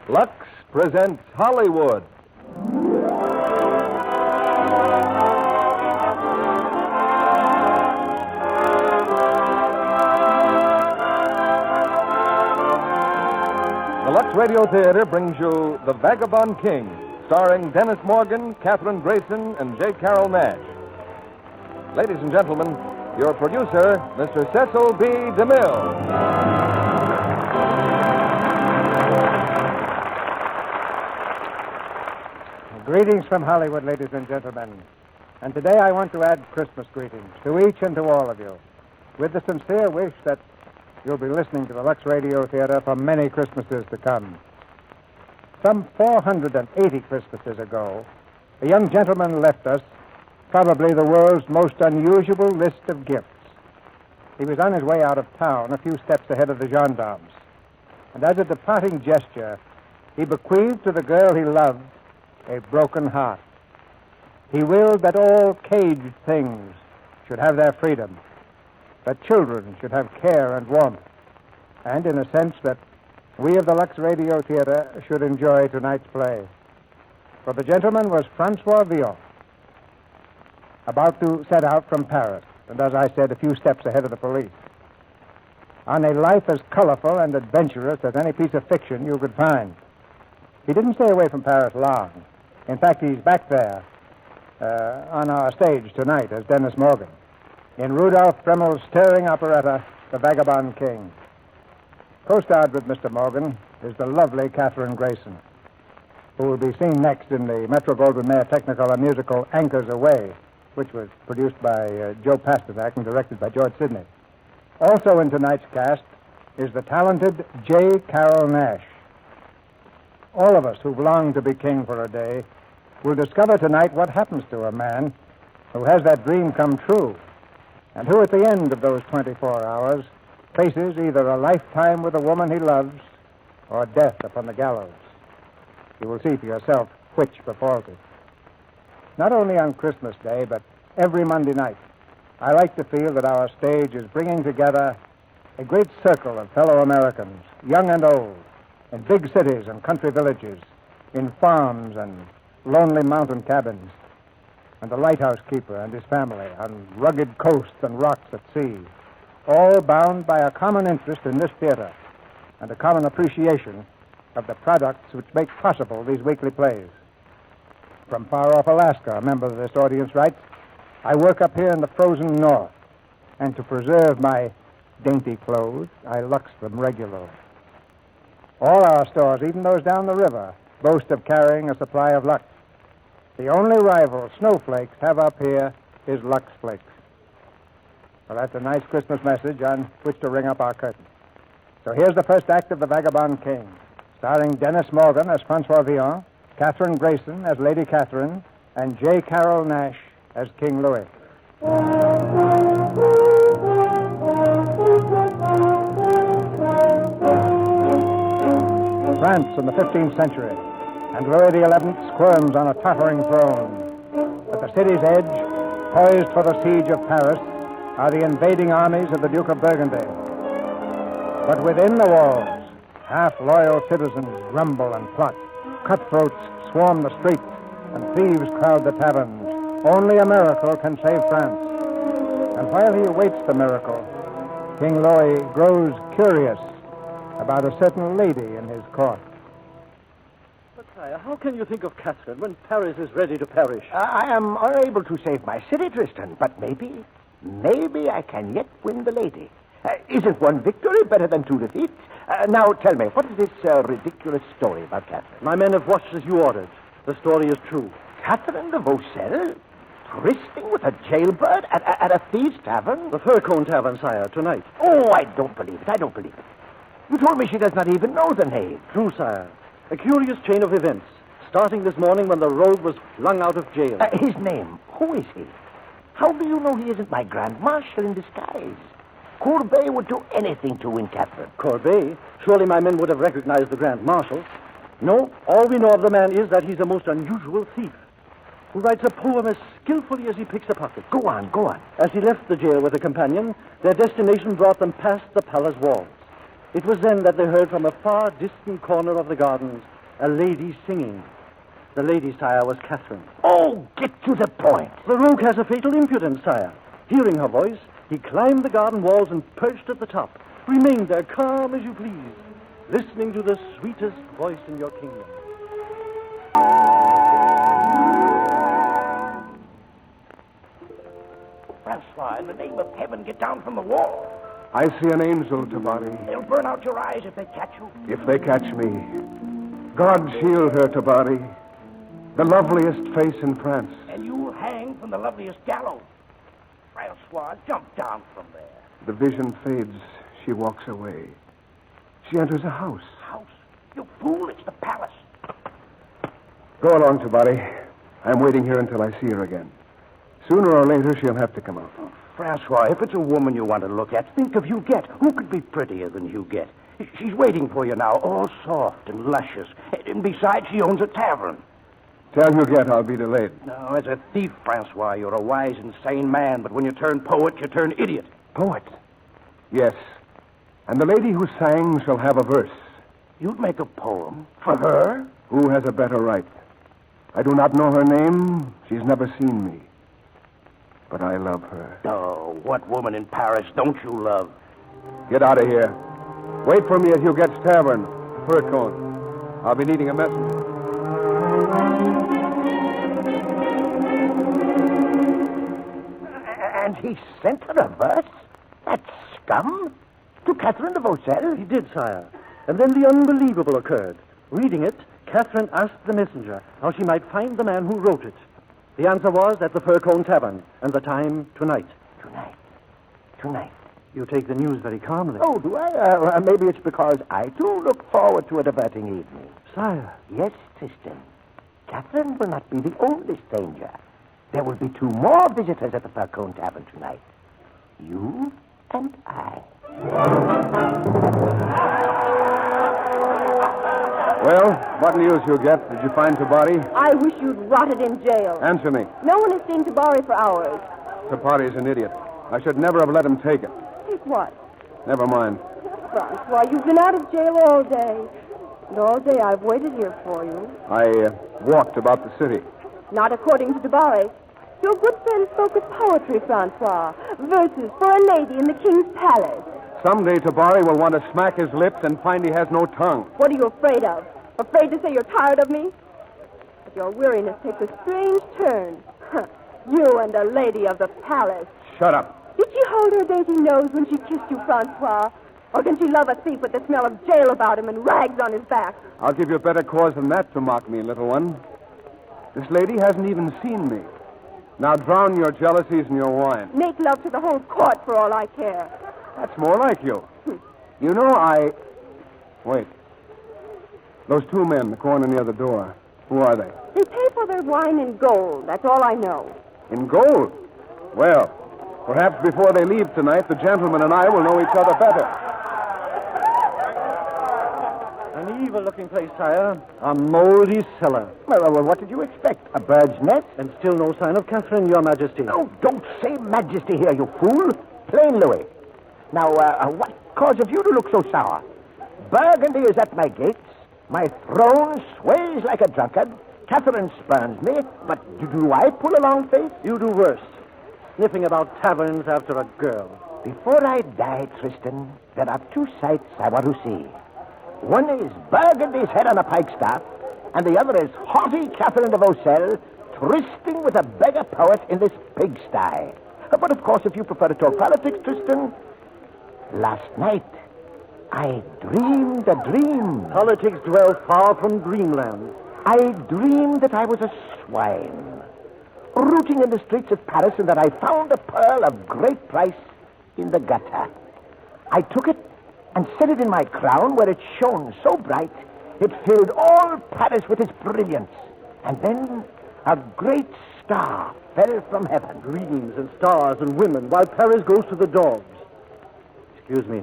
Lux presents Hollywood. The Lux Radio Theater brings you The Vagabond King, starring Dennis Morgan, Katherine Grayson, and J. Carroll Nash. Ladies and gentlemen, your producer, Mr. Cecil B. DeMille. Greetings from Hollywood, ladies and gentlemen. And today I want to add Christmas greetings to each and to all of you, with the sincere wish that you'll be listening to the Lux Radio Theater for many Christmases to come. Some 480 Christmases ago, a young gentleman left us probably the world's most unusual list of gifts. He was on his way out of town, a few steps ahead of the gendarmes. And as a departing gesture, he bequeathed to the girl he loved a broken heart. He willed that all caged things should have their freedom, that children should have care and warmth, and, in a sense, that we of the Lux Radio Theater should enjoy tonight's play. For the gentleman was François Villon, about to set out from Paris, and, as I said, a few steps ahead of the police, on a life as colorful and adventurous as any piece of fiction you could find. He didn't stay away from Paris long. In fact, he's back there on our stage tonight as Dennis Morgan in Rudolph Bremel's stirring operetta, The Vagabond King. Co-starred with Mr. Morgan is the lovely Katherine Grayson, who will be seen next in the Metro-Goldwyn-Mayer Technicolor musical Anchors Aweigh, which was produced by Joe Pasternak and directed by George Sidney. Also in tonight's cast is the talented J. Carroll Nash. All of us who've longed to be king for a day will discover tonight what happens to a man who has that dream come true, and who at the end of those 24 hours faces either a lifetime with a woman he loves or death upon the gallows. You will see for yourself which befalls it. Not only on Christmas Day, but every Monday night, I like to feel that our stage is bringing together a great circle of fellow Americans, young and old, in big cities and country villages, in farms and lonely mountain cabins, and the lighthouse keeper and his family on rugged coasts and rocks at sea, all bound by a common interest in this theater and a common appreciation of the products which make possible these weekly plays. From far-off Alaska, a member of this audience writes, I work up here in the frozen north, and to preserve my dainty clothes, I lux them regularly. All our stores, even those down the river, boast of carrying a supply of Lux. The only rival snowflakes have up here is Lux Flakes. Well, that's a nice Christmas message on which to ring up our curtain. So here's the first act of The Vagabond King, starring Dennis Morgan as François Villon, Katherine Grayson as Lady Catherine, and J. Carroll Nash as King Louis. France in the 15th century, and Louis XI squirms on a tottering throne. At the city's edge, poised for the siege of Paris, are the invading armies of the Duke of Burgundy. But within the walls, half-loyal citizens grumble and plot. Cutthroats swarm the streets, and thieves crowd the taverns. Only a miracle can save France. And while he awaits the miracle, King Louis grows curious about a certain lady in his court. But, sire, how can you think of Catherine when Paris is ready to perish? I am unable to save my city, Tristan, but maybe I can yet win the lady. Isn't one victory better than two defeats? Now, tell me, what is this ridiculous story about Catherine? My men have watched as you ordered. The story is true. Catherine de Vaucelles? Trysting with a jailbird at a thieves' tavern? The Fir Cone Tavern, sire, tonight. Oh, I don't believe it. You told me she does not even know the name. True, sire. A curious chain of events, starting this morning when the rogue was flung out of jail. His name, who is he? How do you know he isn't my Grand Marshal in disguise? Courbet would do anything to win Catherine. Courbet? Surely my men would have recognized the Grand Marshal. No, all we know of the man is that he's a most unusual thief who writes a poem as skillfully as he picks a pocket. Go on. As he left the jail with a companion, their destination brought them past the palace walls. It was then that they heard from a far distant corner of the gardens a lady singing. The lady, sire, was Catherine. Oh, get to the point. The rogue has a fatal impudence, sire. Hearing her voice, he climbed the garden walls and perched at the top. Remained there, calm as you please, listening to the sweetest voice in your kingdom. Francois, in the name of heaven, get down from the wall. I see an angel, Tabari. They'll burn out your eyes if they catch you. If they catch me, God shield her, Tabari. The loveliest face in France. And you'll hang from the loveliest gallows. Francois, jump down from there. The vision fades. She walks away. She enters a house. House? You fool, it's the palace. Go along, Tabari. I'm waiting here until I see her again. Sooner or later, she'll have to come out. Oh, Francois, if it's a woman you want to look at, think of Huguette. Who could be prettier than Huguette? She's waiting for you now, all soft and luscious. And besides, she owns a tavern. Tell Huguette I'll be delayed. No, as a thief, Francois, you're a wise and sane man, but when you turn poet, you turn idiot. Poet? Yes. And the lady who sang shall have a verse. You'd make a poem for her? Who has a better right? I do not know her name. She's never seen me. But I love her. Oh, what woman in Paris don't you love? Get out of here. Wait for me at Huguette's Tavern, Fur Cone. I'll be needing a messenger. And he sent her a verse? That scum? To Catherine de Vaucelles? He did, sire. And then the unbelievable occurred. Reading it, Catherine asked the messenger how she might find the man who wrote it. The answer was at the Fur Cone Tavern, and the time tonight. Tonight. You take the news very calmly. Oh, do I? Maybe it's because I, too, look forward to a diverting evening. Sire. Yes, Tristan. Catherine will not be the only stranger. There will be 2 more visitors at the Fur Cone Tavern tonight. You and I. Well, what news, Huguette? Did you find Tabari? I wish you'd rotted in jail. Answer me. No one has seen Tabari for hours. Tabari's an idiot. I should never have let him take it. Take what? Never mind. Francois, you've been out of jail all day. And all day I've waited here for you. I walked about the city. Not according to Tabari. Your good friend spoke of poetry, Francois. Verses for a lady in the king's palace. Someday Tabari will want to smack his lips and find he has no tongue. What are you afraid of? Afraid to say you're tired of me? But your weariness takes a strange turn. You and a lady of the palace. Shut up. Did she hold her dainty nose when she kissed you, Francois? Or can she love a thief with the smell of jail about him and rags on his back? I'll give you a better cause than that to mock me, little one. This lady hasn't even seen me. Now drown your jealousies in your wine. Make love to the whole court for all I care. That's more like you. You know, Wait. Those 2 men, the corner near the door. Who are they? They pay for their wine in gold. That's all I know. In gold? Well, perhaps before they leave tonight, the gentleman and I will know each other better. An evil-looking place, sire. A moldy cellar. Well, what did you expect? A bird's nest? And still no sign of Catherine, your majesty. Oh, don't say majesty here, you fool. Plain Louis. Now, what cause have you to look so sour? Burgundy is at my gates. My throne sways like a drunkard. Catherine spurns me, but do I pull a long face? You do worse. Sniffing about taverns after a girl. Before I die, Tristan, there are 2 sights I want to see. One is Burgundy's head on a pikestaff, and the other is haughty Catherine de Vaucelles trysting with a beggar poet in this pigsty. But, of course, if you prefer to talk politics, Tristan, last night I dreamed a dream. Politics dwell far from dreamland. I dreamed that I was a swine, rooting in the streets of Paris, and that I found a pearl of great price in the gutter. I took it and set it in my crown, where it shone so bright, it filled all Paris with its brilliance. And then a great star fell from heaven. Dreams and stars and women, while Paris goes to the dogs. Excuse me,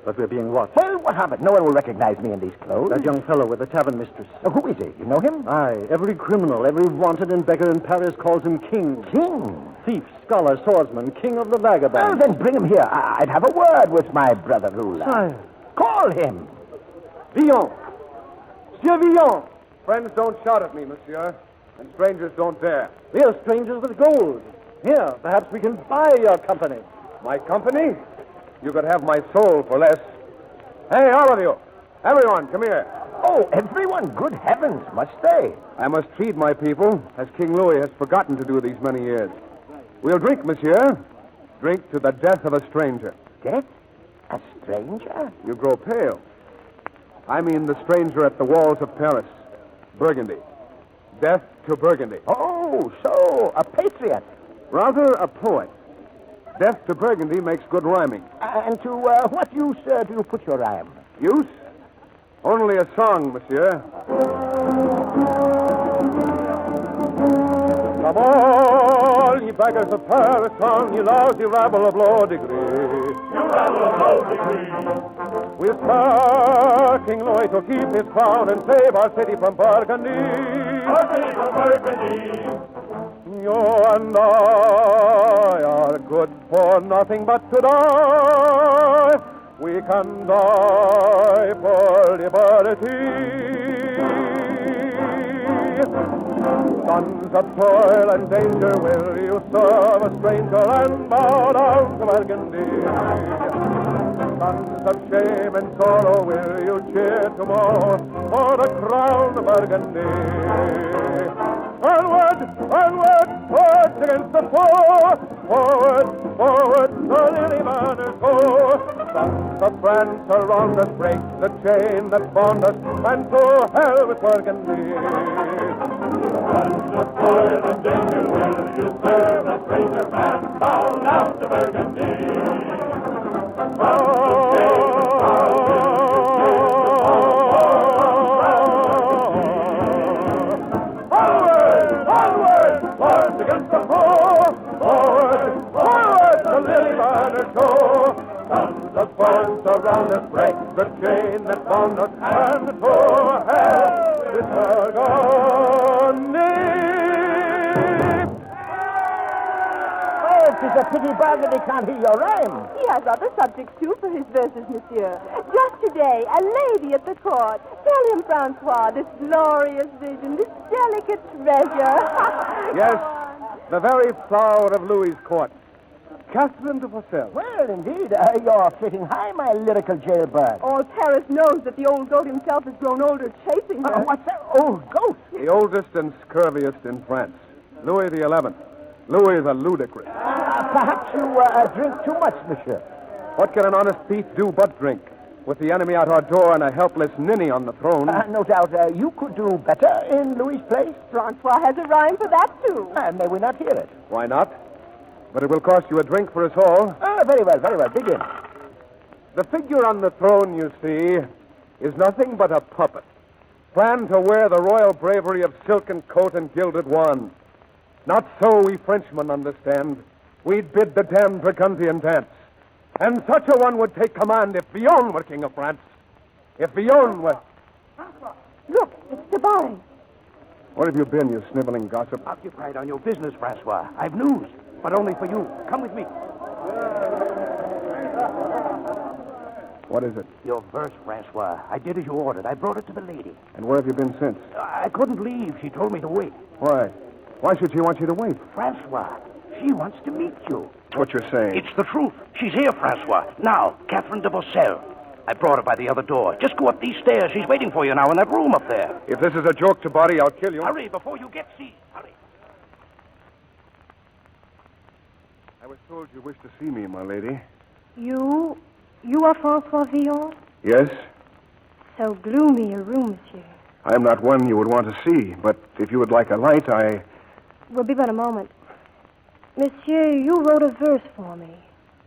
but we're being watched. Well, what of it? No one will recognize me in these clothes. That young fellow with the tavern mistress. Who is he? You know him? Aye, every criminal, every wanted and beggar in Paris calls him king. King? Thief, scholar, swordsman, king of the Vagabond. Well, then bring him here. I'd have a word with my brother ruler. Sire. Call him. Villon. Monsieur Villon. Friends don't shout at me, monsieur, and strangers don't dare. We are strangers with gold. Here, perhaps we can buy your company. My company? You could have my soul for less. Hey, all of you. Everyone, come here. Oh, everyone, good heavens, must they? I must feed my people, as King Louis has forgotten to do these many years. We'll drink, monsieur. Drink to the death of a stranger. Death? A stranger? You grow pale. I mean the stranger at the walls of Paris. Burgundy. Death to Burgundy. Oh, so, a patriot. Rather a poet. Death to Burgundy makes good rhyming. And to what use do you put your rhyme? Use? Only a song, monsieur. Come on, ye beggars of Paris, on, ye lousy rabble of low degree. You rabble of low degree. We'll spur King Louis to keep his crown and save our city from Burgundy. Our city from Burgundy. You and I are good for nothing but to die. We can die for liberty. Sons of toil and danger, will you serve a stranger and bow down to Burgundy? Sons of shame and sorrow, will you cheer tomorrow for the crown of Burgundy? Onward, onward, towards against the foe. Forward, forward, the lily banners go. Sons of France around us, break the chain that bound us, and to hell with Burgundy. Sons of toil and danger, will you serve a stranger man bound down to Burgundy? Around us, break the chain that bound us, and to hell with Burgundy. Oh, 'tis a pity Burgundy can't hear your rhyme. He has other subjects, too, for his verses, monsieur. Just today, a lady at the court. Tell him, Francois, this glorious vision, this delicate treasure. Yes, the very flower of Louis's court. Catherine de Vaucel. Well, indeed, you're flitting high, my lyrical jailbird. All Paris knows that the old goat himself has grown older chasing her. What's that? Old goat? The oldest and scurviest in France. Louis XI. Louis the ludicrous. Perhaps you drink too much, monsieur. What can an honest thief do but drink? With the enemy at our door and a helpless ninny on the throne. No doubt you could do better in Louis's place. Francois has a rhyme for that, too. May we not hear it? Why not? But it will cost you a drink for us all. Very well, very well. Begin. The figure on the throne, you see, is nothing but a puppet, planned to wear the royal bravery of silken coat and gilded wand. Not so we Frenchmen understand. We'd bid the damned Burgundian dance. And such a one would take command if Villon were king of France. If Villon were... Look, it's Tabari. Where have you been, you sniveling gossip? Occupied on your business, Francois. I've news, but only for you. Come with me. What is it? Your verse, Francois. I did as you ordered. I brought it to the lady. And where have you been since? I couldn't leave. She told me to wait. Why? Why should she want you to wait? Francois, she wants to meet you. What you're saying? It's the truth. She's here, Francois. Now, Catherine de Vaucel. I brought her by the other door. Just go up these stairs. She's waiting for you now in that room up there. If this is a joke to body, I'll kill you. Hurry before you get seized. Hurry. I was told you wished to see me, my lady. You are François Villon? Yes? So gloomy a room, monsieur. I am not one you would want to see, but if you would like a light, I... Will be but a moment. Monsieur, you wrote a verse for me.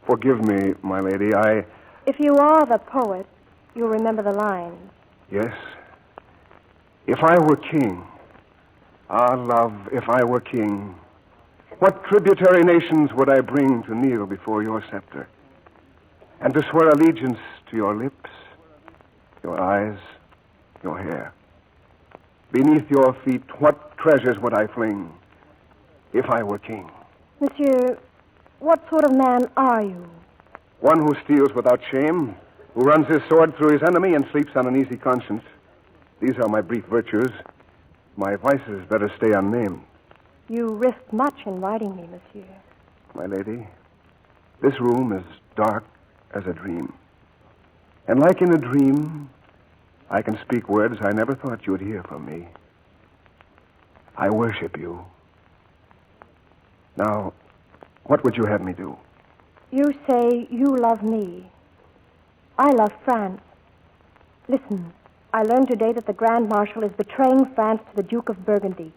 Forgive me, my lady, If you are the poet, you'll remember the lines. Yes. If I were king, ah, love, if I were king, what tributary nations would I bring to kneel before your scepter, and to swear allegiance to your lips, your eyes, your hair? Beneath your feet, what treasures would I fling if I were king? Monsieur, what sort of man are you? One who steals without shame, who runs his sword through his enemy and sleeps on an easy conscience. These are my brief virtues. My vices better stay unnamed. You risked much in writing me, monsieur. My lady, this room is dark as a dream. And like in a dream, I can speak words I never thought you'd hear from me. I worship you. Now, what would you have me do? You say you love me. I love France. Listen, I learned today that the Grand Marshal is betraying France to the Duke of Burgundy.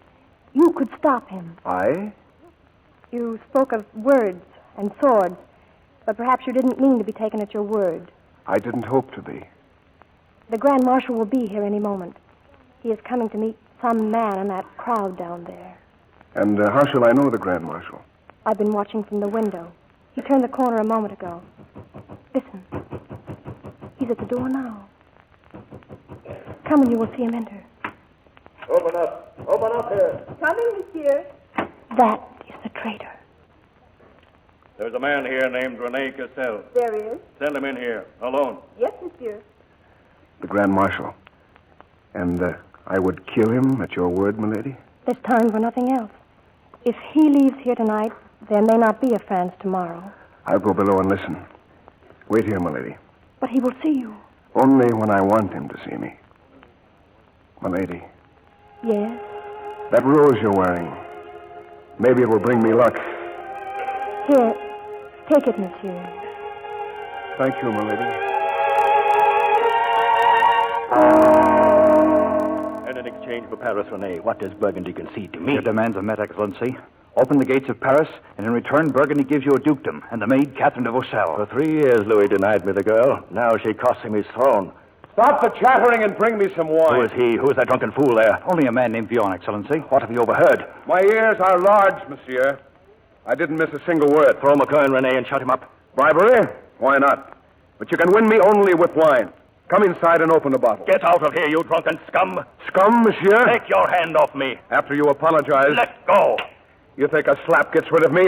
You could stop him. I? You spoke of words and swords, but perhaps you didn't mean to be taken at your word. I didn't hope to be. The Grand Marshal will be here any moment. He is coming to meet some man in that crowd down there. And how shall I know the Grand Marshal? I've been watching from the window. He turned the corner a moment ago. Listen. He's at the door now. Come and you will see him enter. Open up. Open up here. Coming, monsieur. That is the traitor. There's a man here named Rene Cassel. There is. Send him in here, alone. Yes, monsieur. The Grand Marshal. And I would kill him at your word, milady? There's time for nothing else. If he leaves here tonight, there may not be a France tomorrow. I'll go below and listen. Wait here, milady. But he will see you. Only when I want him to see me. Milady, Yes? that rose you're wearing, maybe it will bring me luck. Here, take it, monsieur. Thank you, milady. And in exchange for Paris, Rene, what does Burgundy concede to me? Your demands are met, Excellency. Open the gates of Paris, and in return, Burgundy gives you a dukedom and the maid Catherine de Vaucelles. For 3 years, Louis denied me the girl. Now she costs him his throne. Stop the chattering and bring me some wine. Who is he? Who is that drunken fool there? Only a man named Villon, Excellency. What have you overheard? My ears are large, monsieur. I didn't miss a single word. Throw McCoy Rene and shut him up. Bribery? Why not? But you can win me only with wine. Come inside and open the bottle. Get out of here, you drunken scum. Scum, monsieur? Take your hand off me. After you apologize. Let go. You think a slap gets rid of me?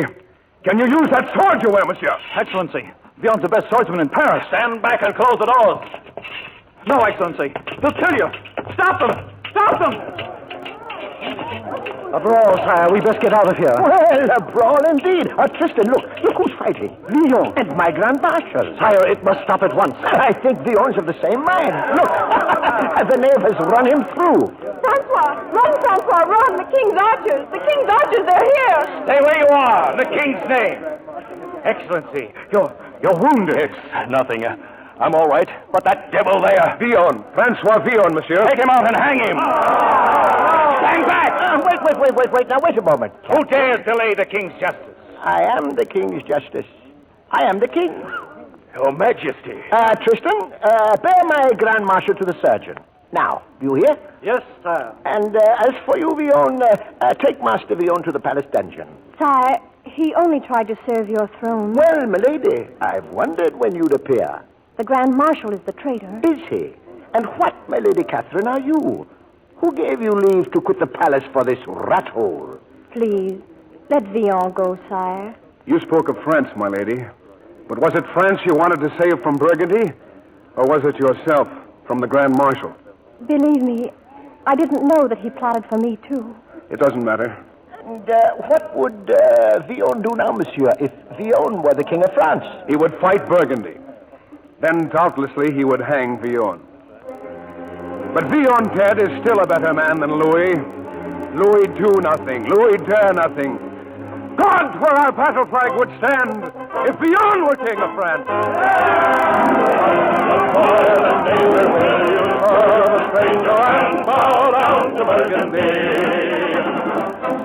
Can you use that sword you wear, monsieur? Excellency, Villon's the best swordsman in Paris. Stand back and close the doors. No, Excellency. They'll kill you. Stop them! Stop them! A brawl, sire. We best get out of here. Well, a brawl indeed. Tristan, look who's fighting. Villon. And my Grand Marshal. Sire, it must stop at once. I think Villon's of the same mind. Look, the knave has run him through. Francois! Run, Francois, run! The king's archers! The king's archers, they're here! Stay where you are, in the king's name. Excellency, you're wounded. It's nothing. I'm all right. But that devil there. Villon. François Villon, monsieur. Take him out and hang him. Hang back! Wait. Now, wait a moment. Who dares delay the king's justice? I am the king's justice. I am the king. Your Majesty. Tristan, bear my Grand Marshal to the surgeon. Now, do you hear? Yes, sire. And as for you, Villon, take Master Villon to the palace dungeon. Sire, he only tried to serve your throne. Well, milady, I've wondered when you'd appear. The Grand Marshal is the traitor. Is he? And what, my Lady Catherine, are you? Who gave you leave to quit the palace for this rat hole? Please, let Villon go, sire. You spoke of France, my lady. But was it France you wanted to save from Burgundy? Or was it yourself, from the Grand Marshal? Believe me, I didn't know that he plotted for me, too. It doesn't matter. And what would Villon do now, monsieur, if Villon were the King of France? He would fight Burgundy. Then, doubtlessly, he would hang Villon. But Villon dead is still a better man than Louis. Louis do nothing. Louis dare nothing. God, where our battle flag would stand if Villon were King of France. Toil and labor will you serve a stranger and bow down to Burgundy.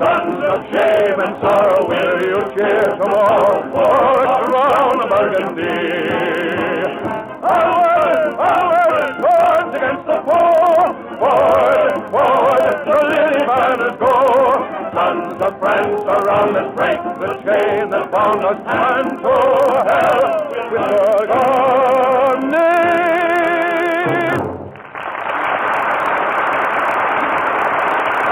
Sons of shame and sorrow will you cheer tomorrow for the crown of Burgundy. Onward, swords against the foe. Forward, the lily banners go. Sons of France around us break the chain that bound us, and to hell with Burgundy.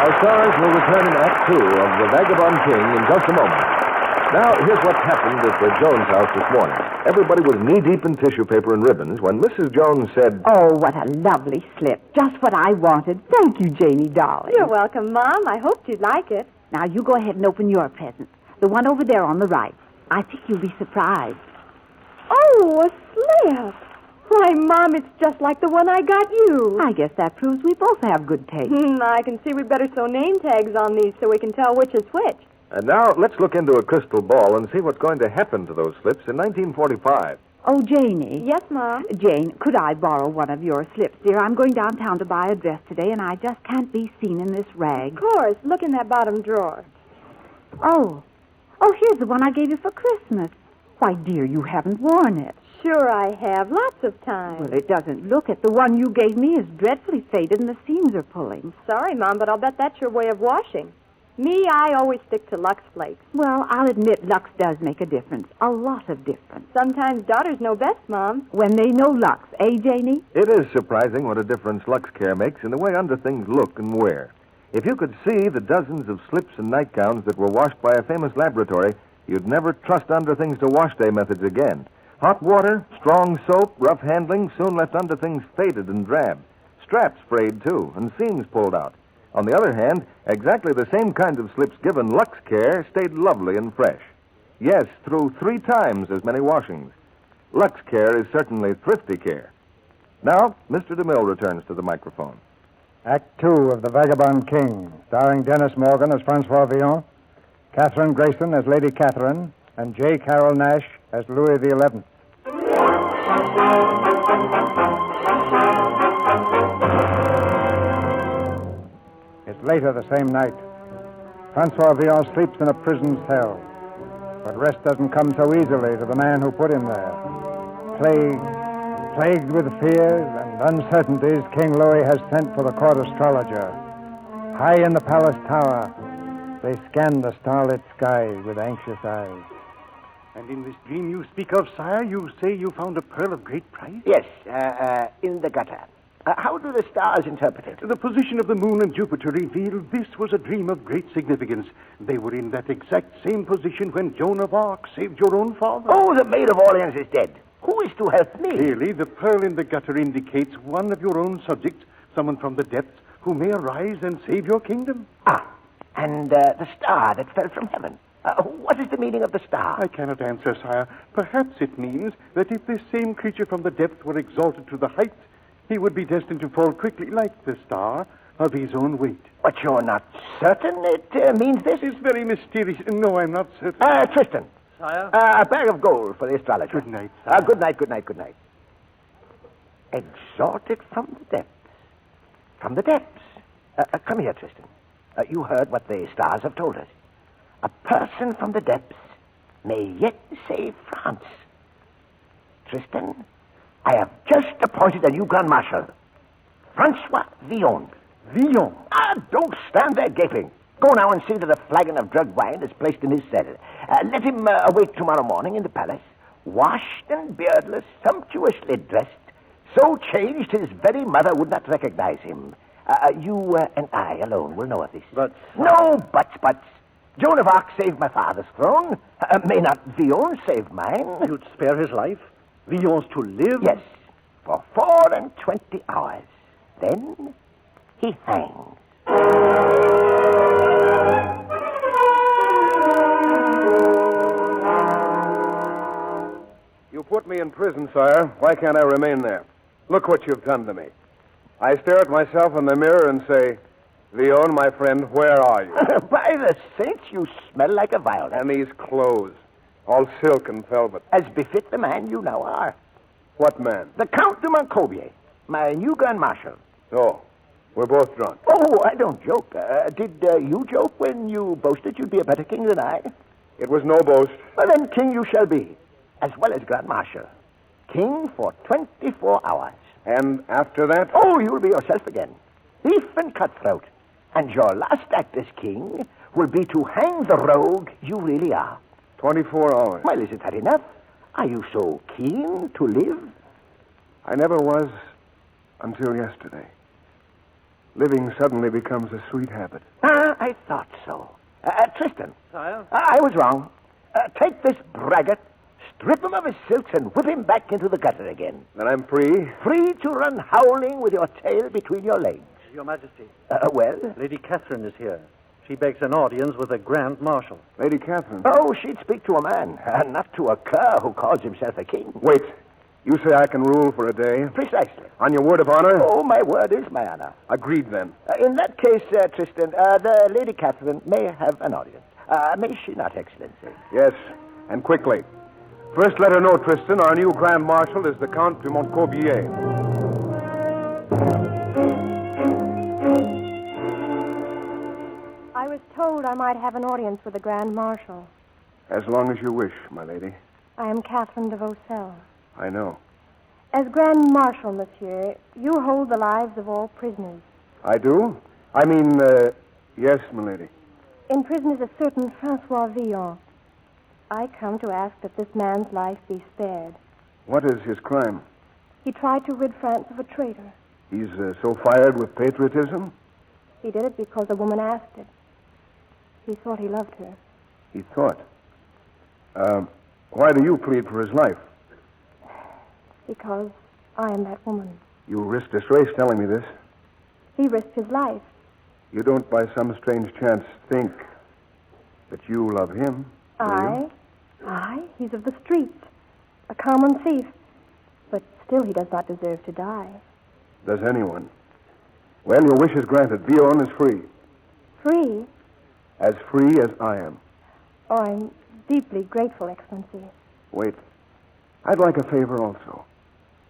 Our stars will return in Act 2 of The Vagabond King in just a moment. Now, here's what happened at the Jones house this morning. Everybody was knee-deep in tissue paper and ribbons when Mrs. Jones said... Oh, what a lovely slip. Just what I wanted. Thank you, Janie, darling. You're welcome, Mom. I hoped you'd like it. Now, you go ahead and open your present. The one over there on the right. I think you'll be surprised. Oh, a slip. Why, Mom, it's just like the one I got you. I guess that proves we both have good taste. I can see we better sew name tags on these so we can tell which is which. And now, let's look into a crystal ball and see what's going to happen to those slips in 1945. Oh, Janie. Yes, Mom? Jane, could I borrow one of your slips, dear? I'm going downtown to buy a dress today, and I just can't be seen in this rag. Of course. Look in that bottom drawer. Oh, here's the one I gave you for Christmas. Why, dear, you haven't worn it. Sure I have. Lots of time. Well, it doesn't look it. The one you gave me is dreadfully faded, and the seams are pulling. Sorry, Mom, but I'll bet that's your way of washing. Me, I always stick to Lux Flakes. Well, I'll admit Lux does make a difference. A lot of difference. Sometimes daughters know best, Mom. When they know Lux, eh, Janie? It is surprising what a difference Lux Care makes in the way underthings look and wear. If you could see the dozens of slips and nightgowns that were washed by a famous laboratory, you'd never trust underthings to wash day methods again. Hot water, strong soap, rough handling soon left underthings faded and drab. Straps frayed, too, and seams pulled out. On the other hand, exactly the same kinds of slips given Lux Care stayed lovely and fresh. Yes, through 3 times as many washings. Lux Care is certainly thrifty care. Now, Mr. DeMille returns to the microphone. Act 2 of The Vagabond King, starring Dennis Morgan as François Villon, Catherine Grayson as Lady Catherine, and J. Carroll Nash as Louis XI. It's later the same night. François Villon sleeps in a prison cell. But rest doesn't come so easily to the man who put him there. Plagued with fears and uncertainties, King Louis has sent for the court astrologer. High in the palace tower, they scan the starlit sky with anxious eyes. And in this dream you speak of, sire, you say you found a pearl of great price? Yes, in the gutter. How do the stars interpret it? The position of the moon and Jupiter revealed this was a dream of great significance. They were in that exact same position when Joan of Arc saved your own father. Oh, the Maid of Orleans is dead. Who is to help me? Clearly, the pearl in the gutter indicates one of your own subjects, someone from the depths, who may arise and save your kingdom. And the star that fell from heaven. What is the meaning of the star? I cannot answer, sire. Perhaps it means that if this same creature from the depth were exalted to the height, he would be destined to fall quickly like the star of his own weight. But you're not certain it means this? It's very mysterious. No, I'm not certain. Tristan. Sire? A bag of gold for the astrologer. Good night, sire. Good night. Exalted from the depths. From the depths. Come here, Tristan. You heard what the stars have told us. A person from the depths may yet save France. Tristan, I have just appointed a new Grand Marshal, François Villon. Villon? Don't stand there gaping. Go now and see that a flagon of drugged wine is placed in his cell. Let him awake tomorrow morning in the palace, washed and beardless, sumptuously dressed, so changed his very mother would not recognize him. You and I alone will know of this. But... No buts. Joan of Arc saved my father's throne. May not Villon save mine? You'd spare his life? Villon's to live? Yes, for 24 hours. Then he hangs. You put me in prison, sire. Why can't I remain there? Look what you've done to me. I stare at myself in the mirror and say, Villon, my friend, where are you? By the saints, you smell like a violet. And these clothes, all silk and velvet. As befit the man you now are. What man? The Count de Montcobier, my new Grand Marshal. Oh, we're both drunk. Oh, I don't joke. Did you joke when you boasted you'd be a better king than I? It was no boast. Well, then king you shall be, as well as Grand Marshal. King for 24 hours. And after that? Oh, you'll be yourself again. Thief and cutthroat. And your last act as king will be to hang the rogue you really are. 24 hours. Well, isn't that enough? Are you so keen to live? I never was until yesterday. Living suddenly becomes a sweet habit. I thought so. Tristan. Sire? I was wrong. Take this braggart, strip him of his silks, and whip him back into the gutter again. Then I'm free? Free to run howling with your tail between your legs. Your Majesty. Well? Lady Catherine is here. She begs an audience with the Grand Marshal. Lady Catherine? Oh, she'd speak to a man, not to a cur who calls himself a king. Wait. You say I can rule for a day? Precisely. On your word of honor? Oh, my word is my honor. Agreed, then. In that case, Tristan, the Lady Catherine may have an audience. May she not, Excellency? Yes, and quickly. First, let her know, Tristan, our new Grand Marshal is the Count de Montcorbier. I was told I might have an audience with the Grand Marshal. As long as you wish, my lady. I am Catherine de Vaucelles. I know. As Grand Marshal, monsieur, you hold the lives of all prisoners. I do? I mean, yes, my lady. In prison is a certain François Villon. I come to ask that this man's life be spared. What is his crime? He tried to rid France of a traitor. He's so fired with patriotism? He did it because a woman asked it. He thought he loved her. He thought. Why do you plead for his life? Because I am that woman. You risk disgrace telling me this. He risked his life. You don't, by some strange chance, think that you love him, do you? Aye, he's of the street. A common thief. But still he does not deserve to die. Does anyone? Well, your wish is granted. Villon is free. Free? As free as I am. Oh, I'm deeply grateful, Excellency. Wait. I'd like a favor also.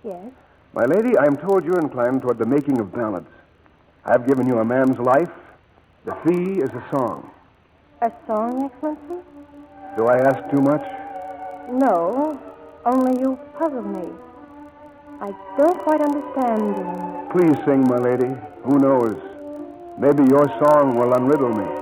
Yes? My lady, I am told you're inclined toward the making of ballads. I've given you a man's life. The fee is a song. A song, Excellency? Do I ask too much? No, only you puzzle me. I don't quite understand you. Please sing, my lady. Who knows? Maybe your song will unriddle me.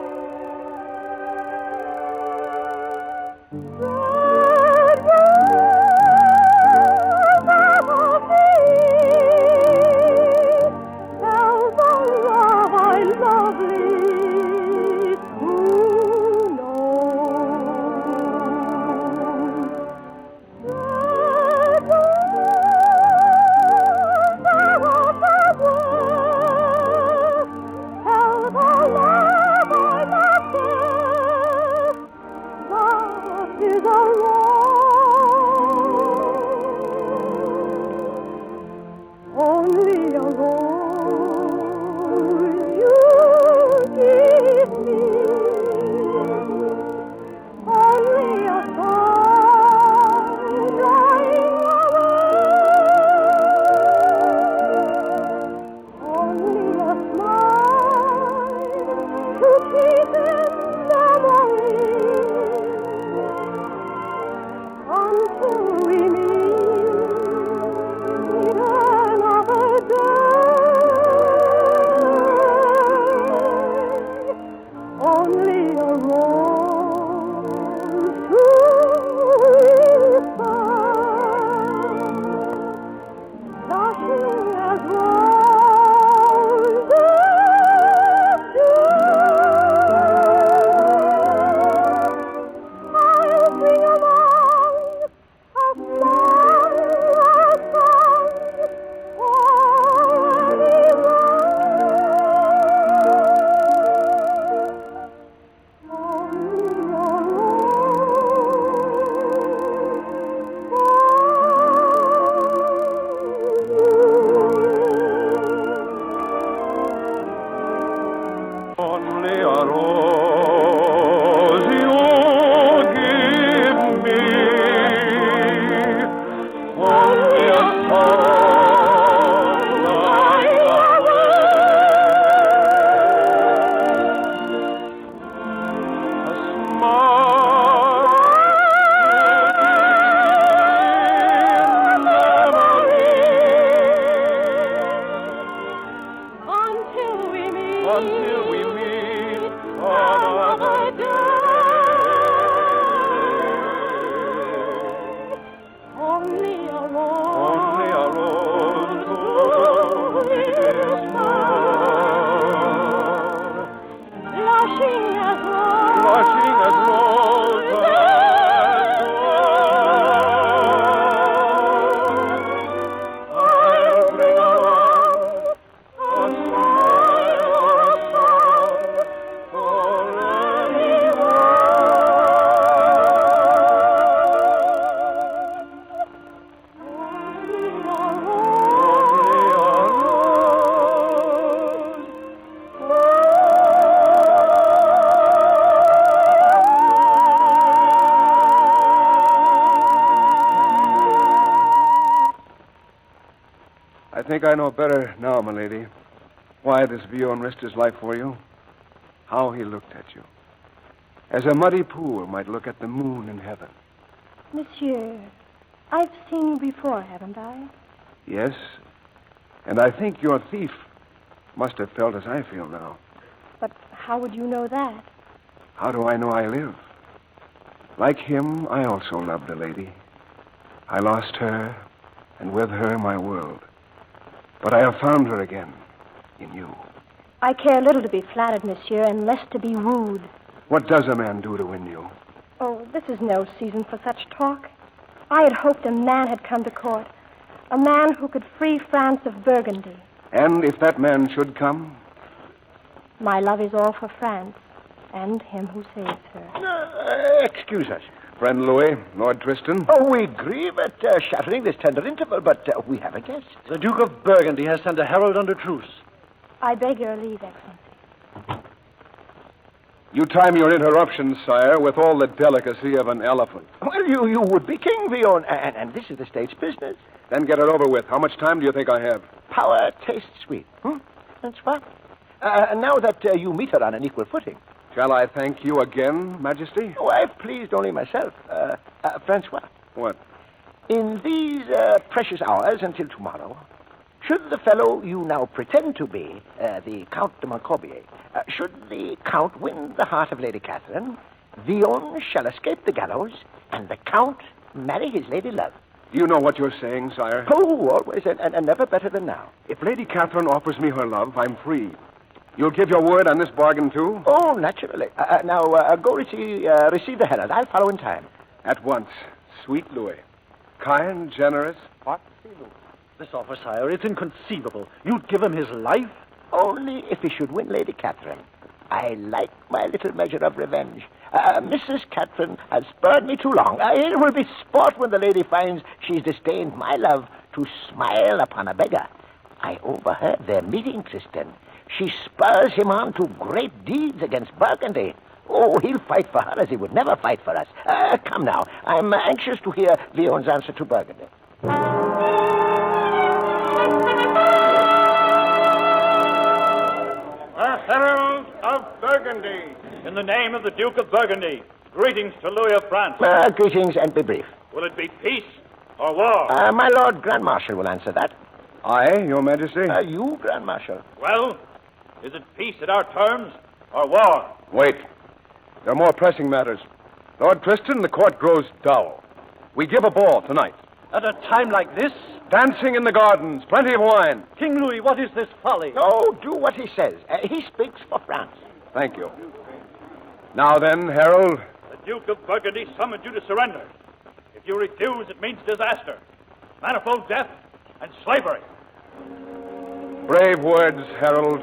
think I know better now, milady, why this Villon risked his life for you. How he looked at you. As a muddy pool might look at the moon in heaven. Monsieur, I've seen you before, haven't I? Yes, and I think your thief must have felt as I feel now. But how would you know that? How do I know I live? Like him, I also loved a lady. I lost her, and with her my world. But I have found her again, in you. I care little to be flattered, monsieur, and less to be wooed. What does a man do to win you? Oh, this is no season for such talk. I had hoped a man had come to court. A man who could free France of Burgundy. And if that man should come? My love is all for France, and him who saves her. Excuse us. Friend Louis, Lord Tristan. Oh, we grieve at shattering this tender interval, but we have a guest. The Duke of Burgundy has sent a herald under truce. I beg your leave, Excellency. You time your interruptions, sire, with all the delicacy of an elephant. Well, you would be King Villon, and this is the state's business. Then get it over with. How much time do you think I have? Power tastes sweet. That's what. Now that you meet her on an equal footing. Shall I thank you again, Majesty? Oh, I've pleased only myself. Francois. What? In these precious hours until tomorrow, should the fellow you now pretend to be, the Count de Montcorbier, should the Count win the heart of Lady Catherine, Villon shall escape the gallows, and the Count marry his lady love. You know what you're saying, sire? Oh, always, and never better than now. If Lady Catherine offers me her love, I'm free. You'll give your word on this bargain, too? Oh, naturally. Now, go receive the herald. I'll follow in time. At once. Sweet Louis. Kind, generous, hot Villon. This offer, sire, it's inconceivable. You'd give him his life? Only if he should win Lady Catherine. I like my little measure of revenge. Mrs. Catherine has spurred me too long. It will be sport when the lady finds she's disdained my love to smile upon a beggar. I overheard their meeting, Tristan. She spurs him on to great deeds against Burgundy. Oh, he'll fight for her as he would never fight for us. Come now. I'm anxious to hear Villon's answer to Burgundy. Herald of Burgundy. In the name of the Duke of Burgundy, greetings to Louis of France. Greetings, and be brief. Will it be peace or war? My Lord Grand Marshal will answer that. I, Your Majesty? You, Grand Marshal. Well, is it peace at our terms or war? Wait. There are more pressing matters. Lord Tristan, the court grows dull. We give a ball tonight. At a time like this? Dancing in the gardens, plenty of wine. King Louis, what is this folly? Oh, do what he says. He speaks for France. Thank you. Now then, Harold. The Duke of Burgundy summoned you to surrender. If you refuse, it means disaster, manifold death, and slavery. Brave words, Harold.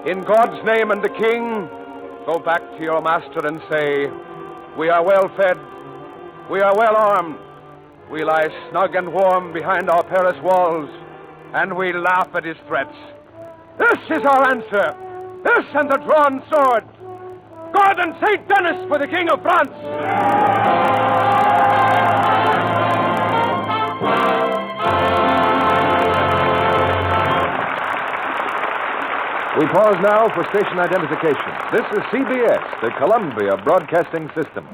In God's name and the King, go back to your master and say, we are well fed, we are well armed, we lie snug and warm behind our Paris walls, and we laugh at his threats. This is our answer. This and the drawn sword. God and St. Denis for the King of France. We pause now for station identification. This is CBS, the Columbia Broadcasting System.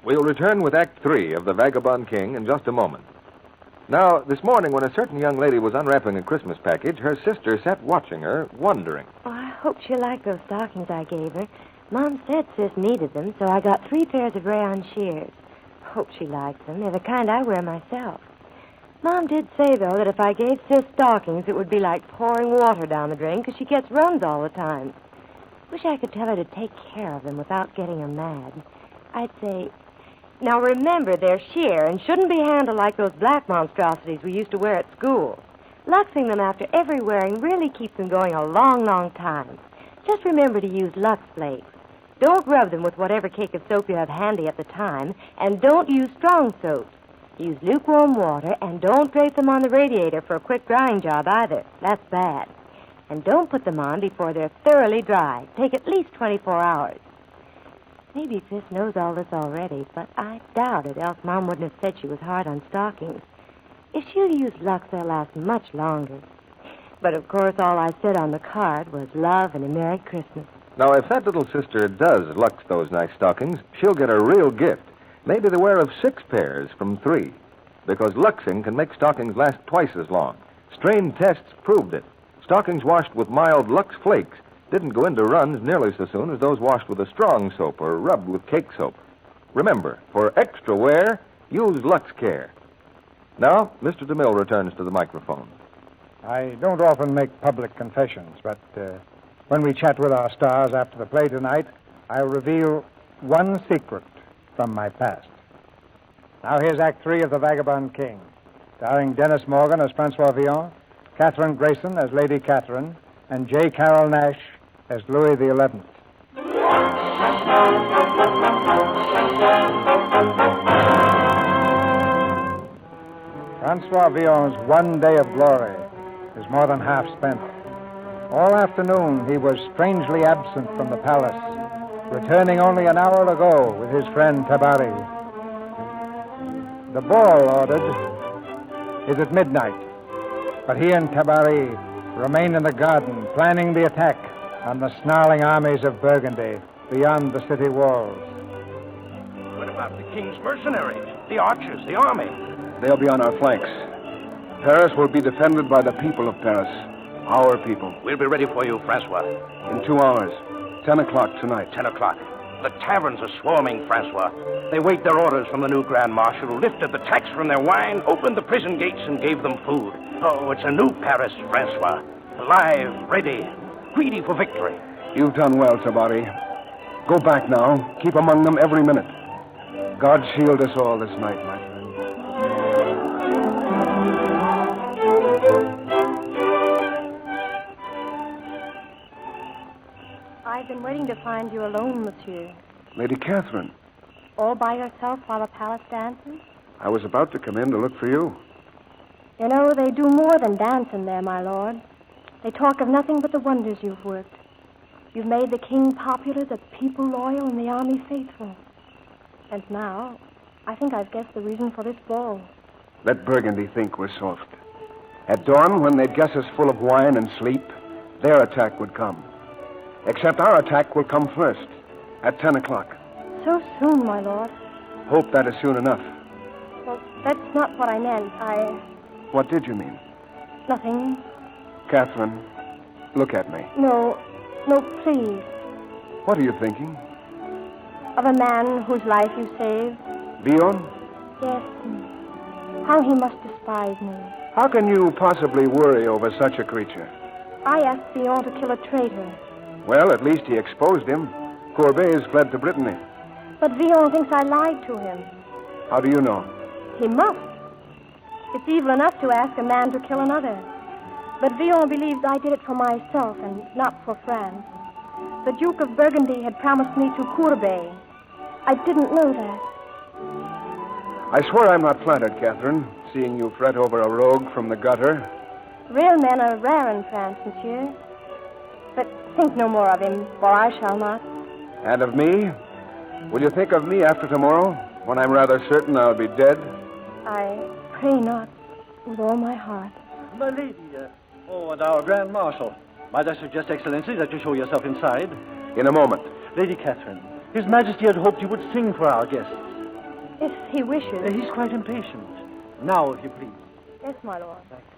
We'll return with Act 3 of The Vagabond King in just a moment. Now, this morning, when a certain young lady was unwrapping a Christmas package, her sister sat watching her, wondering. Oh, I hope she'll like those stockings I gave her. Mom said Sis needed them, so I got 3 pairs of rayon shears. Hope she likes them. They're the kind I wear myself. Mom did say, though, that if I gave Sis stockings, it would be like pouring water down the drain because she gets runs all the time. Wish I could tell her to take care of them without getting her mad. I'd say, now remember, they're sheer and shouldn't be handled like those black monstrosities we used to wear at school. Luxing them after every wearing really keeps them going a long, long time. Just remember to use Lux Flakes. Don't rub them with whatever cake of soap you have handy at the time, and don't use strong soaps. Use lukewarm water, and don't drape them on the radiator for a quick drying job either. That's bad. And don't put them on before they're thoroughly dry. Take at least 24 hours. Maybe Sis knows all this already, but I doubt it, else Mom wouldn't have said she was hard on stockings. If she'll use Lux, they'll last much longer. But, of course, all I said on the card was love and a Merry Christmas. Now, if that little sister does Lux those nice stockings, she'll get a real gift. Maybe the wear of 6 pairs from 3. Because Luxing can make stockings last twice as long. Strain tests proved it. Stockings washed with mild Lux flakes didn't go into runs nearly so soon as those washed with a strong soap or rubbed with cake soap. Remember, for extra wear, use Lux Care. Now, Mr. DeMille returns to the microphone. I don't often make public confessions, but when we chat with our stars after the play tonight, I'll reveal one secret from my past. Now here's Act 3 of The Vagabond King, starring Dennis Morgan as François Villon, Catherine Grayson as Lady Catherine, and J. Carroll Nash as Louis XI. François Villon's one day of glory is more than half spent. All afternoon he was strangely absent from the palace, returning only an hour ago with his friend Tabari. The ball ordered is at midnight, but he and Tabari remain in the garden, planning the attack on the snarling armies of Burgundy beyond the city walls. What about the king's mercenaries, the archers, the army? They'll be on our flanks. Paris will be defended by the people of Paris, our people. We'll be ready for you, Francois. In 2 hours, 10 o'clock tonight. 10 o'clock. The taverns are swarming, Francois. They wait their orders from the new Grand Marshal, who lifted the tax from their wine, opened the prison gates, and gave them food. Oh, it's a new Paris, Francois. Alive, ready, greedy for victory. You've done well, Tabari. Go back now. Keep among them every minute. God shield us all this night, my friend. I've been waiting to find you alone, monsieur. Lady Catherine. All by yourself while the palace dances? I was about to come in to look for you. You know, they do more than dance in there, my lord. They talk of nothing but the wonders you've worked. You've made the king popular, the people loyal, and the army faithful. And now, I think I've guessed the reason for this ball. Let Burgundy think we're soft. At dawn, when they'd guess us full of wine and sleep, their attack would come. Except our attack will come first, at 10 o'clock. So soon, my lord. Hope that is soon enough. Well, that's not what I meant. What did you mean? Nothing. Catherine, look at me. No, please. What are you thinking? Of a man whose life you saved? Villon? Yes. How he must despise me. How can you possibly worry over such a creature? I asked Villon to kill a traitor. Well, at least he exposed him. Courbet is fled to Brittany. But Villon thinks I lied to him. How do you know? He must. It's evil enough to ask a man to kill another. But Villon believes I did it for myself and not for France. The Duke of Burgundy had promised me to Courbet. I didn't know that. I swear I'm not flattered, Catherine, seeing you fret over a rogue from the gutter. Real men are rare in France, monsieur. But think no more of him, for I shall not. And of me? Will you think of me after tomorrow, when I'm rather certain I'll be dead? I pray not, with all my heart. My lady, and our Grand Marshal. Might I suggest, Excellency, that you show yourself inside? In a moment. Lady Catherine, His Majesty had hoped you would sing for our guests. If he wishes. He's quite impatient. Now, if you please. Yes, my lord. Thank you.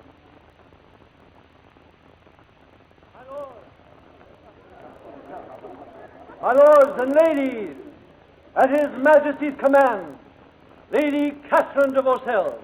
My lords and ladies, at His Majesty's command, Lady Catherine de Vaucelles.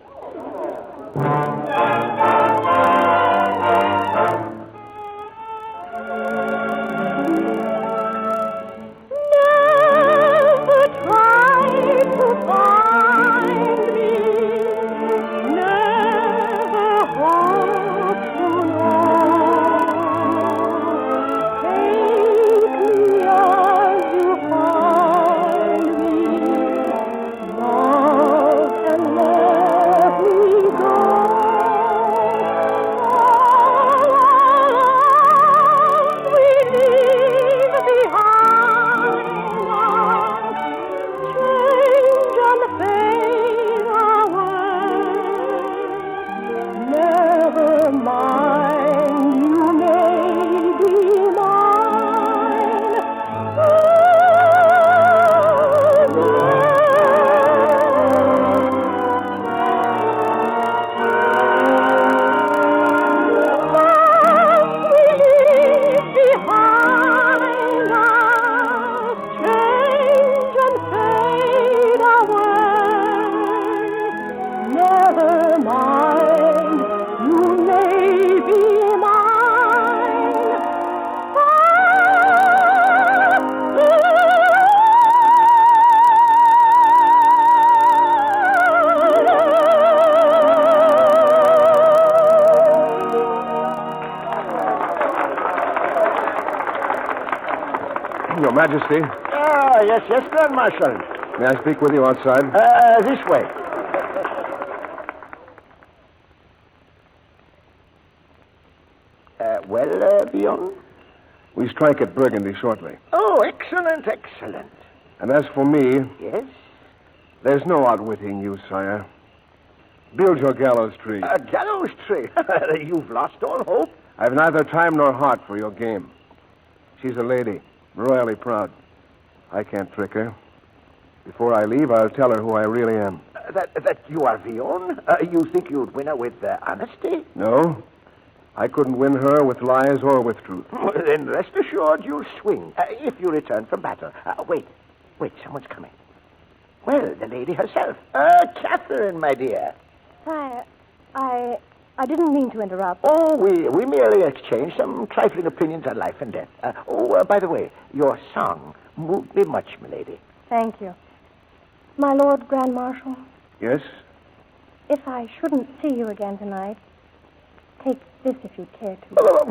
Love and love. Your Majesty. Ah, yes, Grand Marshal. May I speak with you outside? This way. Villon? We strike at Burgundy shortly. Oh, excellent. And as for me... Yes? There's no outwitting you, sire. Build your gallows tree. A gallows tree? You've lost all hope. I've neither time nor heart for your game. She's a lady, royally proud. I can't trick her. Before I leave, I'll tell her who I really am. That you are Villon? You think you'd win her with honesty? No. I couldn't win her with lies or with truth. Well, then rest assured you'll swing if you return from battle. Wait, someone's coming. Well, the lady herself. Catherine, my dear. Sire, I didn't mean to interrupt. Oh, we merely exchanged some trifling opinions on life and death. By the way, your song moved me much, milady. Thank you. My Lord Grand Marshal? Yes? If I shouldn't see you again tonight, take this if you care to. Well,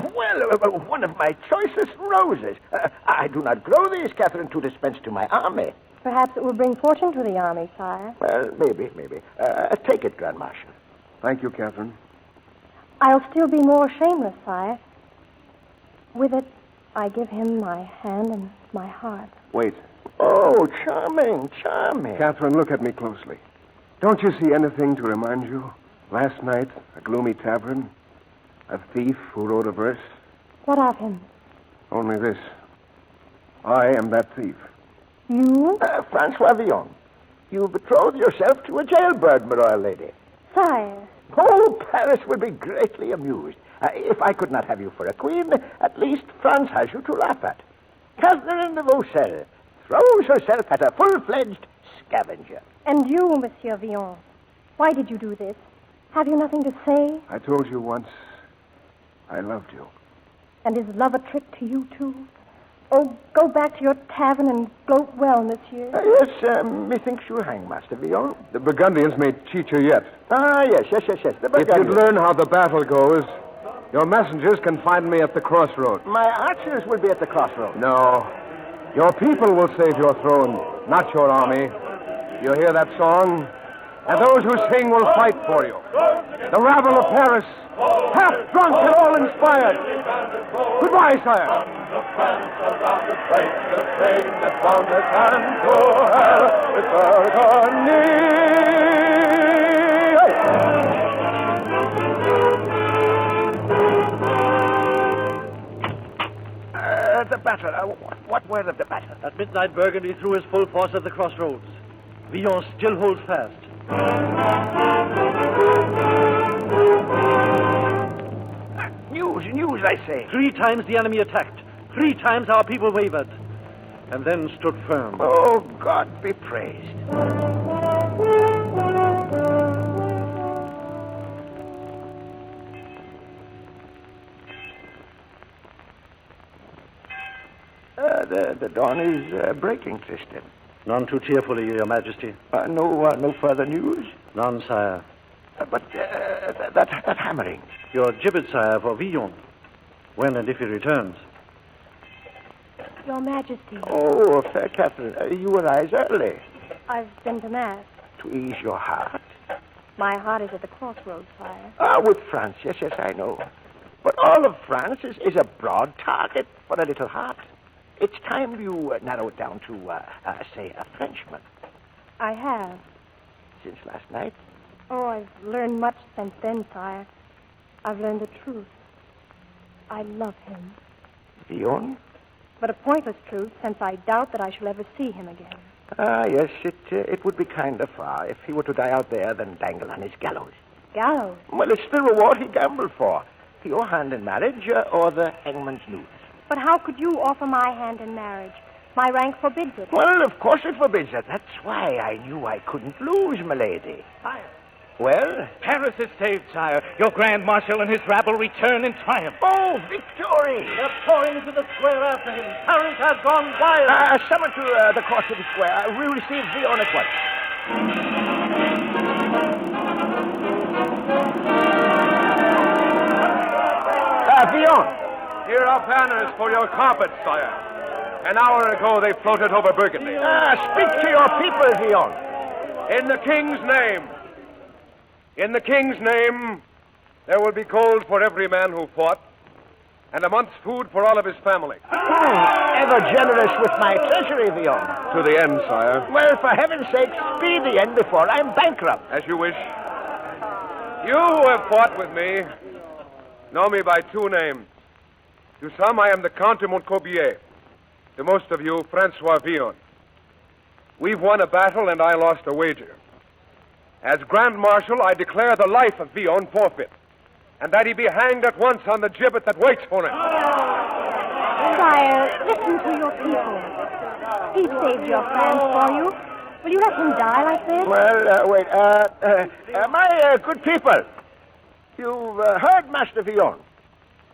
one of my choicest roses. I do not grow these, Catherine, to dispense to my army. Perhaps it will bring fortune to the army, sire. Well, maybe. Take it, Grand Marshal. Thank you, Catherine. I'll still be more shameless, sire. With it, I give him my hand and my heart. Wait. Oh, charming. Catherine, look at me closely. Don't you see anything to remind you? Last night, a gloomy tavern, a thief who wrote a verse. What of him? Only this. I am that thief. You? François Villon. You betrothed yourself to a jailbird, my royal lady. Sire. Oh, Paris would be greatly amused. If I could not have you for a queen, at least France has you to laugh at. Catherine de Vaucelles throws herself at a full-fledged scavenger. And you, Monsieur Villon, why did you do this? Have you nothing to say? I told you once I loved you. And is love a trick to you, too? Oh, go back to your tavern and gloat well, monsieur. Yes, methinks you hang, Master Villon. The Burgundians may cheat you yet. Yes, the Burgundians. If you'd learn how the battle goes, your messengers can find me at the crossroad. My archers will be at the crossroad. No. Your people will save your throne, not your army. You hear that song? And those who sing will fight for you. The rabble of Paris, half drunk and all inspired. Goodbye, sire. The battle. What word of the battle? At midnight, Burgundy threw his full force at the crossroads. Villon still holds fast. News, I say. 3 times the enemy attacked. 3 times our people wavered. And then stood firm. Oh, God be praised. The dawn is breaking, Tristan. None too cheerfully, Your Majesty. No further news? None, sire. But that hammering. Your gibbet, sire, for Villon. When and if he returns. Your Majesty. Oh, fair Catherine, you arise early. I've been to Mass. To ease your heart? My heart is at the crossroads, sire. With France, yes, I know. But all of France is a broad target for a little heart. It's time you narrow it down to, say, a Frenchman. I have. Since last night? Oh, I've learned much since then, sire. I've learned the truth. I love him. Villon? But a pointless truth, since I doubt that I shall ever see him again. Yes, it would be kinder far if he were to die out there than dangle on his gallows. Gallows? Well, it's the reward he gambled for. Your hand in marriage or the hangman's noose. But how could you offer my hand in marriage? My rank forbids it. Well, of course it forbids it. That's why I knew I couldn't lose, milady. Well? Paris is saved, sire. Your Grand Marshal and his rabble return in triumph. Oh, victory! They're pouring into the square after him. Paris has gone wild. Summon to the court of the square. We receive Villon at once. Villon! Here are banners for your carpet, sire. An hour ago, they floated over Burgundy. Speak to your people, Villon. In the king's name. In the king's name, there will be gold for every man who fought, and a month's food for all of his family. Ever generous with my treasury, Villon. To the end, sire. Well, for heaven's sake, speed the end before I'm bankrupt. As you wish. You who have fought with me know me by two names. To some, I am the Count de Montcorbier. To most of you, François Villon. We've won a battle, and I lost a wager. As Grand Marshal, I declare the life of Villon forfeit, and that he be hanged at once on the gibbet that waits for him. Sire, listen to your people. He saved your friends for you. Will you let him die like this? Well, wait. My good people, you've heard Master Villon.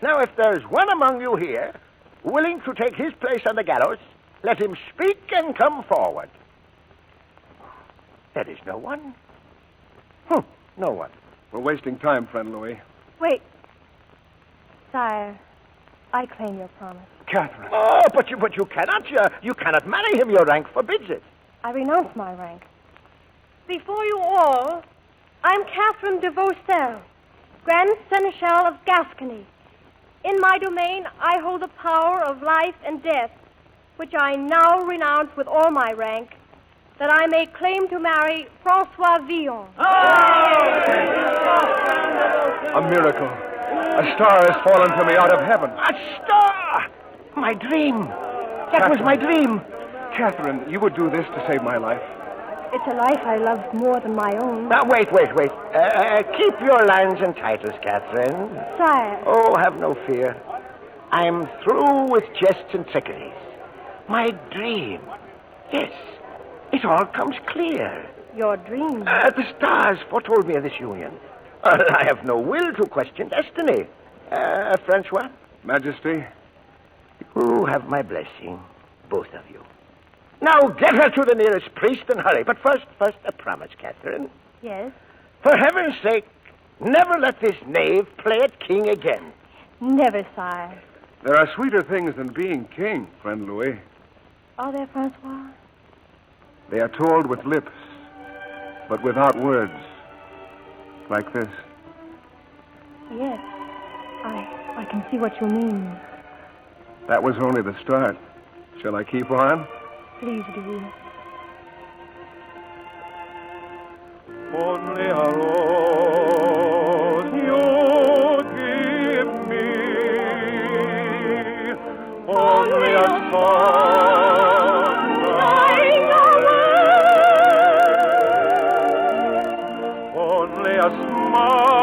Now, if there's one among you here willing to take his place on the gallows, let him speak and come forward. There is no one. No one. We're wasting time, friend Louis. Wait. Sire, I claim your promise. Catherine. Oh, but you cannot. You cannot marry him. Your rank forbids it. I renounce my rank. Before you all, I'm Catherine de Vaucel, Grand Seneschal of Gascony. In my domain, I hold the power of life and death, which I now renounce with all my rank, that I may claim to marry François Villon. A miracle. A star has fallen to me out of heaven. A star! My dream. That was my dream. Catherine, you would do this to save my life. It's a life I love more than my own. Now, wait. Keep your lands and titles, Catherine. Sire. Oh, have no fear. I'm through with jests and trickeries. My dream. Yes, it all comes clear. Your dream? The stars foretold me of this union. I have no will to question destiny. Francois? Majesty? You have my blessing, both of you. Now get her to the nearest priest and hurry. But first, a promise, Catherine. Yes? For heaven's sake, never let this knave play at king again. Never, sire. There are sweeter things than being king, friend Louis. Are there, Francois? They are told with lips, but without words. Like this. Yes. I can see what you mean. That was only the start. Shall I keep on? Please do. Only a rose you give me, only a song dying away, only a smile.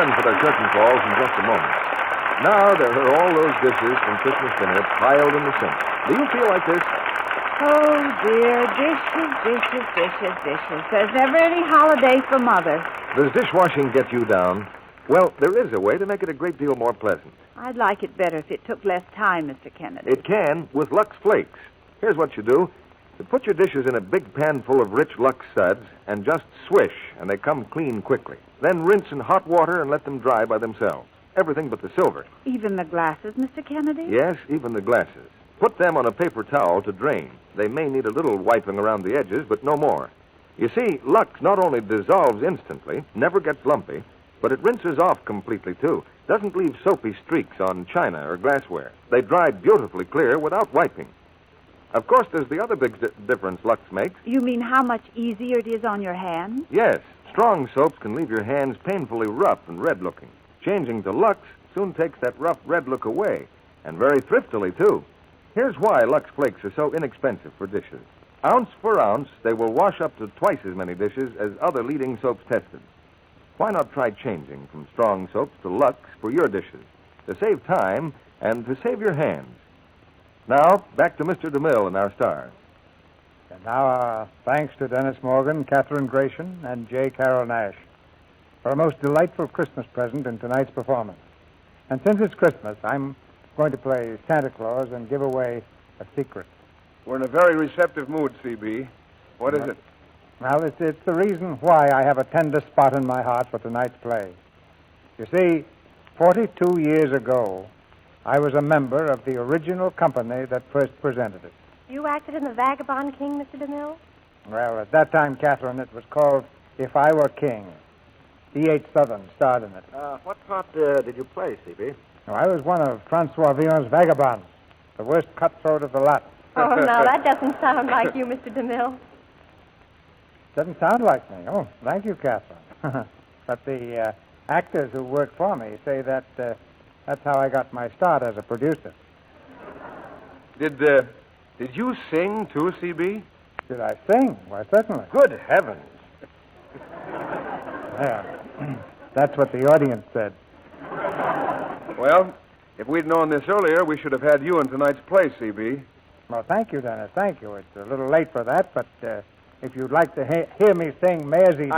For their curtain calls in just a moment. Now there are all those dishes from Christmas dinner piled in the sink. Do you feel like this? Oh, dear. Dishes. There's never any holiday for Mother. Does dishwashing get you down? Well, there is a way to make it a great deal more pleasant. I'd like it better if it took less time, Mr. Kennedy. It can with Lux Flakes. Here's what you do. You put your dishes in a big pan full of rich Lux suds and just swish, and they come clean quickly. Then rinse in hot water and let them dry by themselves. Everything but the silver. Even the glasses, Mr. Kennedy? Yes, even the glasses. Put them on a paper towel to drain. They may need a little wiping around the edges, but no more. You see, Lux not only dissolves instantly, never gets lumpy, But it rinses off completely, too. Doesn't leave soapy streaks on china or glassware. They dry beautifully clear without wiping. Of course, there's the other big difference Lux makes. You mean how much easier it is on your hands? Yes, strong soaps can leave your hands painfully rough and red-looking. Changing to Lux soon takes that rough red look away, and very thriftily, too. Here's why Lux Flakes are so inexpensive for dishes. Ounce for ounce, they will wash up to twice as many dishes as other leading soaps tested. Why not try changing from strong soaps to Lux for your dishes, to save time and to save your hands? Now, back to Mr. DeMille and our stars. And now our thanks to Dennis Morgan, Catherine Grayson, and J. Carroll Nash for a most delightful Christmas present in tonight's performance. And since it's Christmas, I'm going to play Santa Claus and give away a secret. We're in a very receptive mood, C.B. What is it? Well, it's the reason why I have a tender spot in my heart for tonight's play. You see, 42 years ago, I was a member of the original company that first presented it. You acted in The Vagabond King, Mr. DeMille? Well, at that time, Catherine, it was called If I Were King. E.H. Southern starred in it. What part did you play, C.B.? Oh, I was one of François Villon's vagabonds, the worst cutthroat of the lot. Oh, no, that doesn't sound like you, Mr. DeMille. Doesn't sound like me. Oh, thank you, Catherine. But the actors who work for me say that that's how I got my start as a producer. Did you sing, too, C.B.? Did I sing? Why, certainly. Good heavens. Yeah. That's what the audience said. Well, if we'd known this earlier, we should have had you in tonight's play, C.B. Well, thank you, Dennis. Thank you. It's a little late for that, but if you'd like to hear me sing Mare's Eve...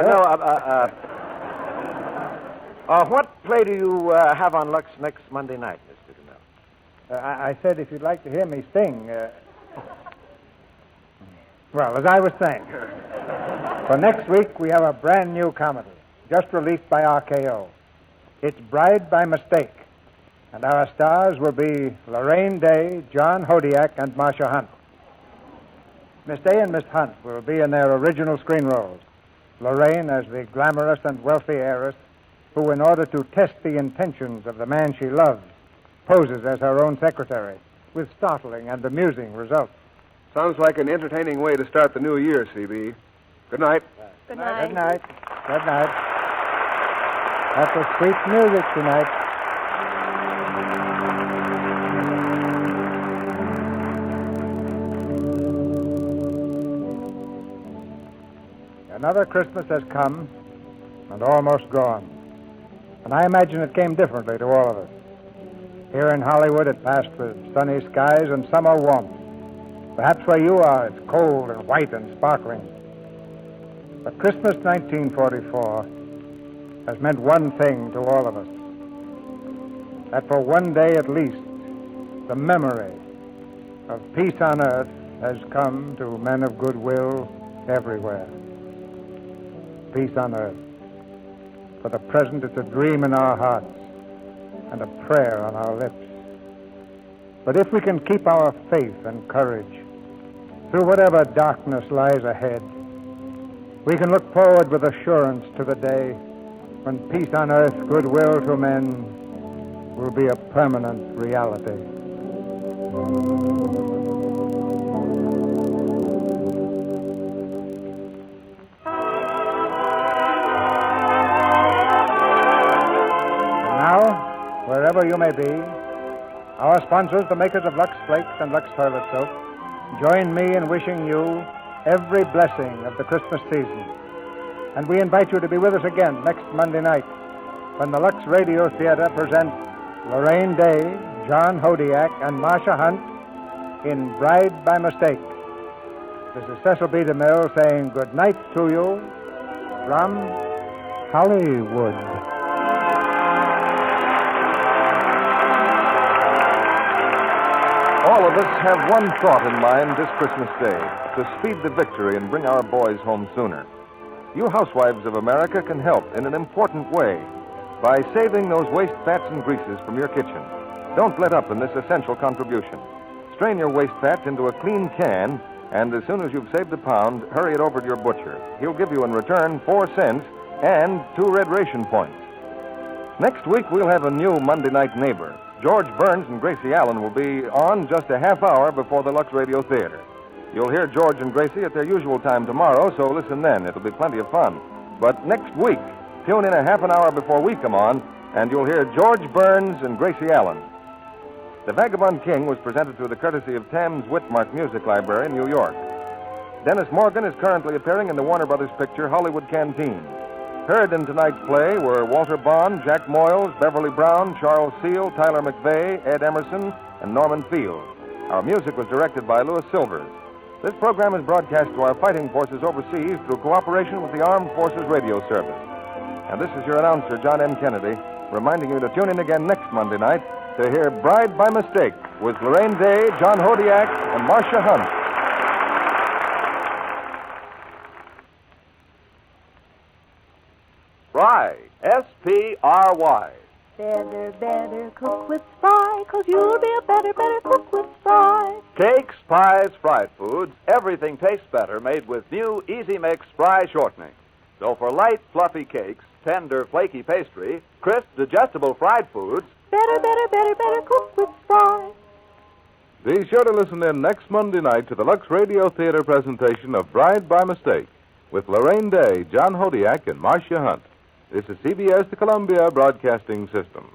what play do you have on Lux next Monday night, Mr. DeMille? I said if you'd like to hear me sing... Well, as I was saying, for next week we have a brand new comedy, just released by RKO. It's Bride by Mistake, and our stars will be Lorraine Day, John Hodiak, and Marcia Hunt. Miss Day and Miss Hunt will be in their original screen roles. Lorraine as the glamorous and wealthy heiress who, in order to test the intentions of the man she loves, poses as her own secretary, with startling and amusing results. Sounds like an entertaining way to start the new year, C.B. Good night. Good night. Good night. Good night. That was sweet music tonight. Another Christmas has come and almost gone. And I imagine it came differently to all of us. Here in Hollywood, it passed with sunny skies and summer warmth. Perhaps where you are, it's cold and white and sparkling. But Christmas 1944 has meant one thing to all of us. That for one day at least, the memory of peace on earth has come to men of goodwill everywhere. Peace on earth. For the present, it's a dream in our hearts and a prayer on our lips. But if we can keep our faith and courage through whatever darkness lies ahead, we can look forward with assurance to the day when peace on earth, goodwill to men will be a permanent reality. Now, wherever you may be, our sponsors, the makers of Lux Flakes and Lux Toilet Soap, join me in wishing you every blessing of the Christmas season. And we invite you to be with us again next Monday night when the Lux Radio Theater presents Lorraine Day, John Hodiak, and Marcia Hunt in Bride by Mistake. This is Cecil B. DeMille saying good night to you from Hollywood. All of us have one thought in mind this Christmas Day, to speed the victory and bring our boys home sooner. You housewives of America can help in an important way by saving those waste fats and greases from your kitchen. Don't let up in this essential contribution. Strain your waste fats into a clean can, and as soon as you've saved a pound, hurry it over to your butcher. He'll give you in return 4 cents and 2 red ration points. Next week, we'll have a new Monday night neighbor. George Burns and Gracie Allen will be on just a half hour before the Lux Radio Theater. You'll hear George and Gracie at their usual time tomorrow, so listen then. It'll be plenty of fun. But next week, tune in a half an hour before we come on, and you'll hear George Burns and Gracie Allen. The Vagabond King was presented through the courtesy of Thames Whitmark Music Library in New York. Dennis Morgan is currently appearing in the Warner Brothers picture Hollywood Canteen. Heard in tonight's play were Walter Bond, Jack Moyles, Beverly Brown, Charles Seal, Tyler McVeigh, Ed Emerson, and Norman Field. Our music was directed by Louis Silvers. This program is broadcast to our fighting forces overseas through cooperation with the Armed Forces Radio Service. And this is your announcer, John M. Kennedy, reminding you to tune in again next Monday night to hear Bride by Mistake with Lorraine Day, John Hodiak, and Marcia Hunt. Spry, S-P-R-Y. Better cook with Spry, 'cause you'll be a better cook with Spry. Cakes, pies, fried foods, everything tastes better made with new Easy Mix Spry shortening. So for light, fluffy cakes, tender, flaky pastry, crisp, digestible fried foods, Better cook with Spry. Be sure to listen in next Monday night to the Lux Radio Theater presentation of Bride by Mistake with Lorraine Day, John Hodiak, and Marcia Hunt. This is CBS, the Columbia Broadcasting System.